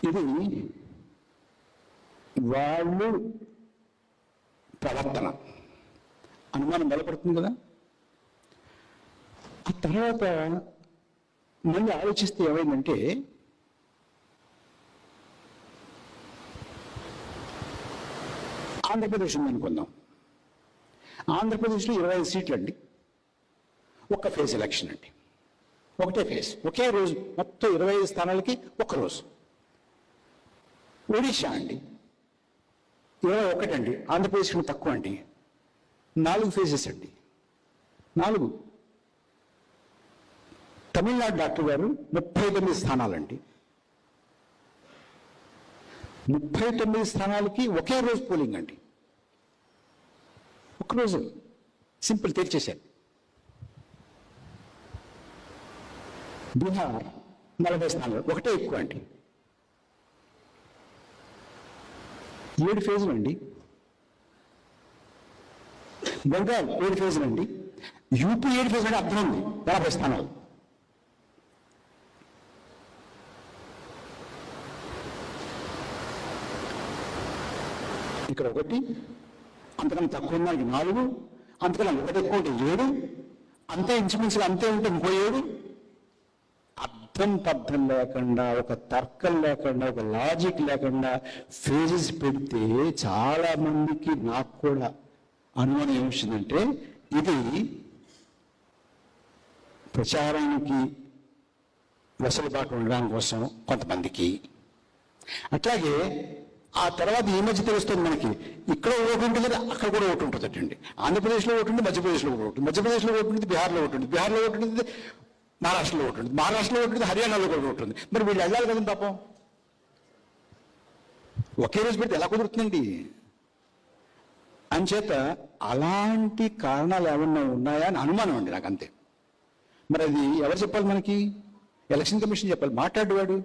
ఇది వాళ్ళు ప్రవర్తన అనుమానం బలపడుతుంది కదా. ఆ తర్వాత మళ్ళీ ఆలోచిస్తే ఏమైందంటే, ఆంధ్రప్రదేశ్ ఉందనుకుందాం. ఆంధ్రప్రదేశ్లో 25 సీట్లు అండి, ఒక్క ఫేజ్ ఎలక్షన్ అండి, ఒకటే ఫేజ్, ఒకే రోజు, మొత్తం 25 స్థానాలకి ఒక్క రోజు. ఒడిషా అండి 21 అండి, ఆంధ్రప్రదేశ్ తక్కువ అండి, 4 ఫేజెస్ అండి, 4. తమిళనాడు డాక్టర్ గారు 39 స్థానాలండి, 39 స్థానాలకి ఒకే రోజు పోలింగ్ అండి, ఒక్కరోజు సింపుల్ తేల్చేశారు. బీహార్ 40 స్థానాలు, ఒకటే ఎక్కువ అండి, 7 ఫేజులు అండి. బెంగాల్ 7 ఫేజులు అండి, యూపీ 7 ఫేజులు అంటే అర్థం ఉంది, 40 స్థానాలు. ఇక్కడ 1, అంతకన్నా తక్కువ ఉన్నది 4, అంతకన్నా 1 ఎక్కువ ఉంటే 7, అంతే ఇంచుమించుగా అంతే ఉంటే ఇంకో 7. అర్థం పద్ధం లేకుండా, ఒక తర్కం లేకుండా, ఒక లాజిక్ లేకుండా ఫేజెస్ పెడితే చాలా మందికి, నాకు కూడా అనుమానం ఏమొచ్చిందంటే, ఇది ప్రచారానికి వెసులుబాటు ఉండడం కోసం కొంతమందికి. అట్లాగే ఆ తర్వాత ఈ మధ్య తెలుస్తుంది మనకి, ఇక్కడ ఓటు ఉంటుంది, అక్కడ కూడా ఓటు ఉంటుందటండి. ఆంధ్రప్రదేశ్లో ఓటు ఉంటుంది, మధ్యప్రదేశ్లో ఓటు ఉంటుంది, మధ్యప్రదేశ్లో ఓటు ఉంటుంది, బీహార్లో ఓటు ఉంటుంది, బీహార్లో ఓటు ఉంటుంది, మహారాష్ట్రలో ఓటు ఉంటుంది, మహారాష్ట్రలో ఓటు ఉంటుంది, హర్యానాలో కూడా ఓటు ఉంటుంది. మరి వీళ్ళు వెళ్ళాలి కదండి పాపం. ఒకే రోజు పెడితే ఎలా కుదురుతుందండి? అంచేత అలాంటి కారణాలు ఏమన్నా ఉన్నాయా అని అనుమానం అండి నాకు, అంతే. మరి అది ఎవరు చెప్పాలి మనకి? ఎలక్షన్ కమిషన్ చెప్పాలి, మాట్లాడేవాడు